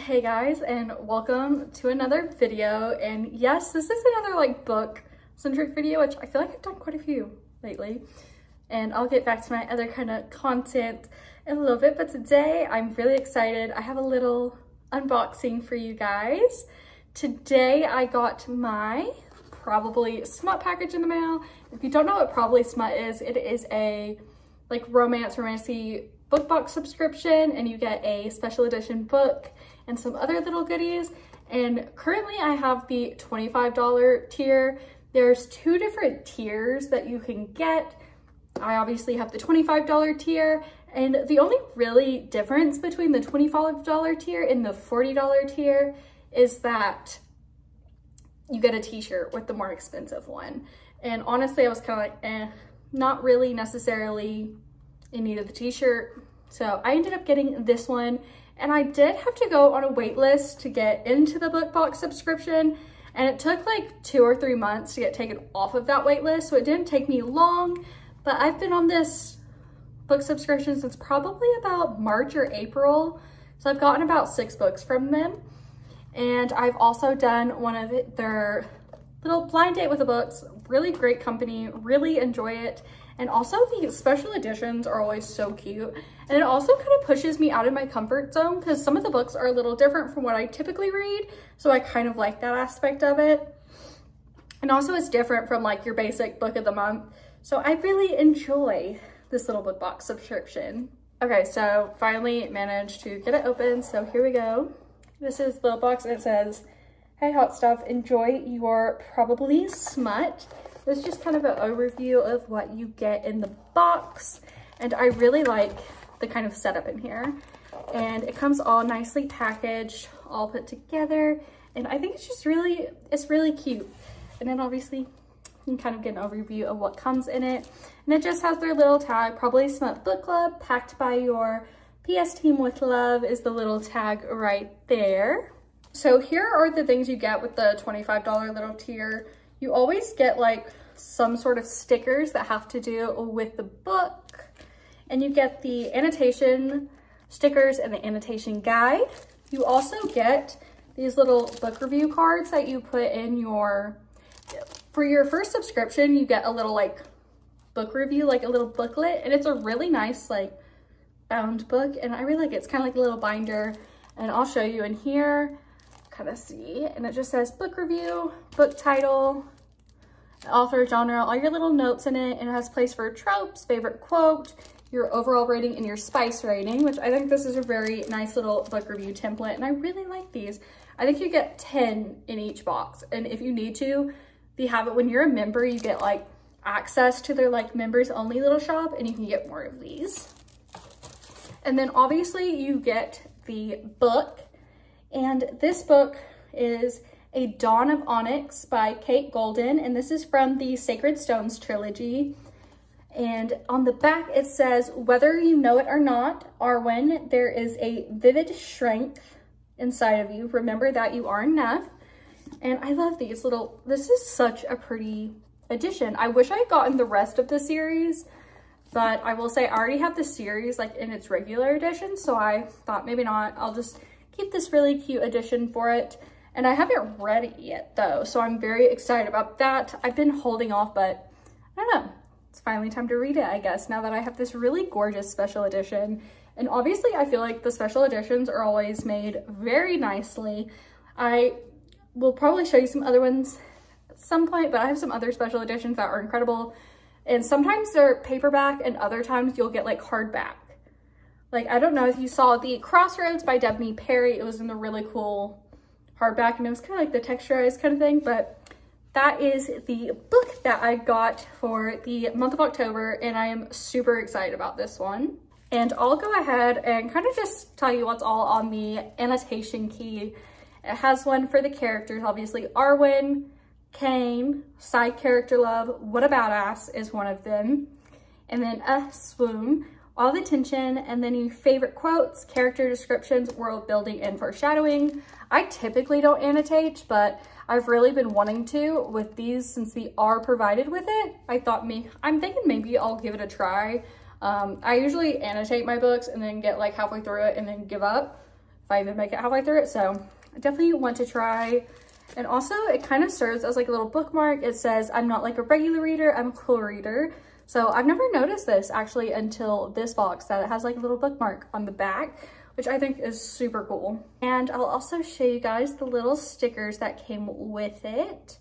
Hey guys, and welcome to another video. And yes, this is another like book centric video, which I feel like I've done quite a few lately, and I'll get back to my other kind of content in a little bit. But today I'm really excited. I have a little unboxing for you guys. Today I got my Probably Smut package in the mail. If you don't know what Probably Smut is, it is a like romancy book box subscription, and you get a special edition book and some other little goodies. And currently I have the $25 tier. There's two different tiers that you can get. I obviously have the $25 tier, and the only really difference between the $25 tier and the $40 tier is that you get a t-shirt with the more expensive one. And honestly, I was kind of like, not really necessarily in need of the t-shirt. So I ended up getting this one, and I did have to go on a wait list to get into the book box subscription, and it took like 2 or 3 months to get taken off of that wait list. So it didn't take me long, but I've been on this book subscription since probably about March or April. So I've gotten about 6 books from them. And I've also done one of their little blind date with the books. Really great company, really enjoy it. And also the special editions are always so cute. And it also kind of pushes me out of my comfort zone because some of the books are a little different from what I typically read. So I kind of like that aspect of it. And also it's different from like your basic book of the month. So I really enjoy this little book box subscription. Okay, so finally managed to get it open. So here we go. This is the box, and it says, "Hey hot stuff, enjoy your Probably Smut." This is just kind of an overview of what you get in the box. And I really like the kind of setup in here. And it comes all nicely packaged, all put together. And I think it's just really, it's really cute. And then obviously you can kind of get an overview of what comes in it. And it just has their little tag, Probably Smut Book Club, packed by your PS team with love is the little tag right there. So here are the things you get with the $25 little tier. You always get like some sort of stickers that have to do with the book. And you get the annotation stickers and the annotation guide. You also get these little book review cards that you put in your, for your first subscription, you get a little like book review, like a little booklet. And it's a really nice like bound book, and I really like it. It's kind of like a little binder, and I'll show you in here, kind of see, and it just says book review, book title, author, genre, all your little notes in it, and it has place for tropes, favorite quote, your overall rating, and your spice rating, which I think this is a very nice little book review template, and I really like these. I think you get 10 in each box, and if you need to, if you have it when you're a member, you get like access to their like members only little shop, and you can get more of these. And then obviously you get the book, and this book is A Dawn of Onyx by Kate Golden, and this is from the Sacred Stones trilogy. And on the back it says, "Whether you know it or not, Arwen, there is a vivid strength inside of you. Remember that you are enough." And I love these little, this is such a pretty edition. I wish I had gotten the rest of the series, but I will say I already have the series like in its regular edition, so I thought maybe not. I'll just keep this really cute edition for it. And I haven't read it yet though, so I'm very excited about that. I've been holding off, but I don't know. It's finally time to read it, I guess, now that I have this really gorgeous special edition. And obviously I feel like the special editions are always made very nicely. I will probably show you some other ones at some point, but I have some other special editions that are incredible. And sometimes they're paperback, and other times you'll get like hardback. Like, I don't know if you saw the Crossroads by Devney Perry. It was in the really cool hardback, and it was kind of like the texturized kind of thing. But that is the book that I got for the month of October, and I am super excited about this one. And I'll go ahead and kind of just tell you what's all on the annotation key. It has one for the characters, obviously Arwen, Kane, side character love, what a badass is one of them. And then a swoon, all the tension, and then your favorite quotes, character descriptions, world building, and foreshadowing. I typically don't annotate, but I've really been wanting to with these since they are provided with it. I'm thinking maybe I'll give it a try. I usually annotate my books and then get like halfway through it and then give up. I even make it halfway through it. So I definitely want to try. And also it kind of serves as like a little bookmark. It says, I'm not like a regular reader, I'm a cool reader. So I've never noticed this actually until this box, that it has like a little bookmark on the back, which I think is super cool. And I'll also show you guys the little stickers that came with it.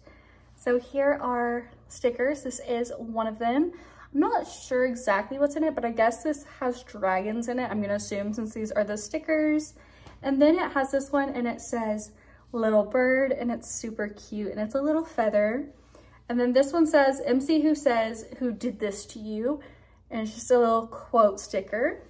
So here are stickers. This is one of them. I'm not sure exactly what's in it, but I guess this has dragons in it, I'm gonna assume, since these are the stickers. And then it has this one and it says little bird, and it's super cute, and it's a little feather. And then this one says, MC who says, who did this to you? And it's just a little quote sticker.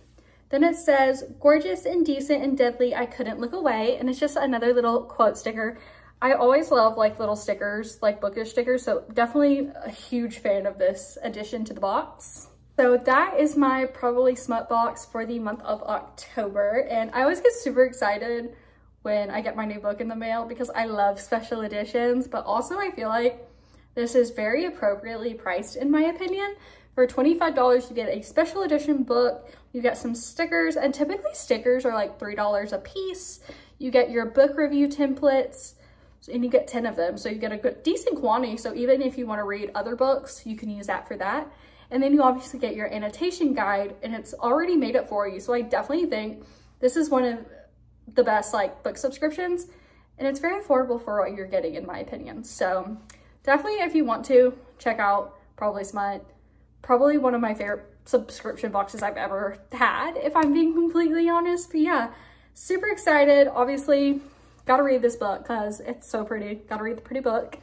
Then it says, gorgeous and decent and deadly, I couldn't look away. And it's just another little quote sticker. I always love like little stickers, like bookish stickers. So definitely a huge fan of this addition to the box. So that is my Probably Smut box for the month of October. And I always get super excited when I get my new book in the mail because I love special editions, but also I feel like this is very appropriately priced in my opinion. For $25, you get a special edition book, you get some stickers, and typically stickers are like $3 a piece. You get your book review templates, and you get 10 of them. So you get a good, decent quantity. So even if you want to read other books, you can use that for that. And then you obviously get your annotation guide, and it's already made up for you. So I definitely think this is one of the best like book subscriptions, and it's very affordable for what you're getting in my opinion. So definitely, if you want to, check out Probably Smut. Probably one of my favorite subscription boxes I've ever had, if I'm being completely honest. But yeah, super excited. Obviously, gotta read this book because it's so pretty. Gotta read the pretty book.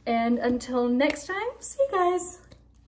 And until next time, see you guys.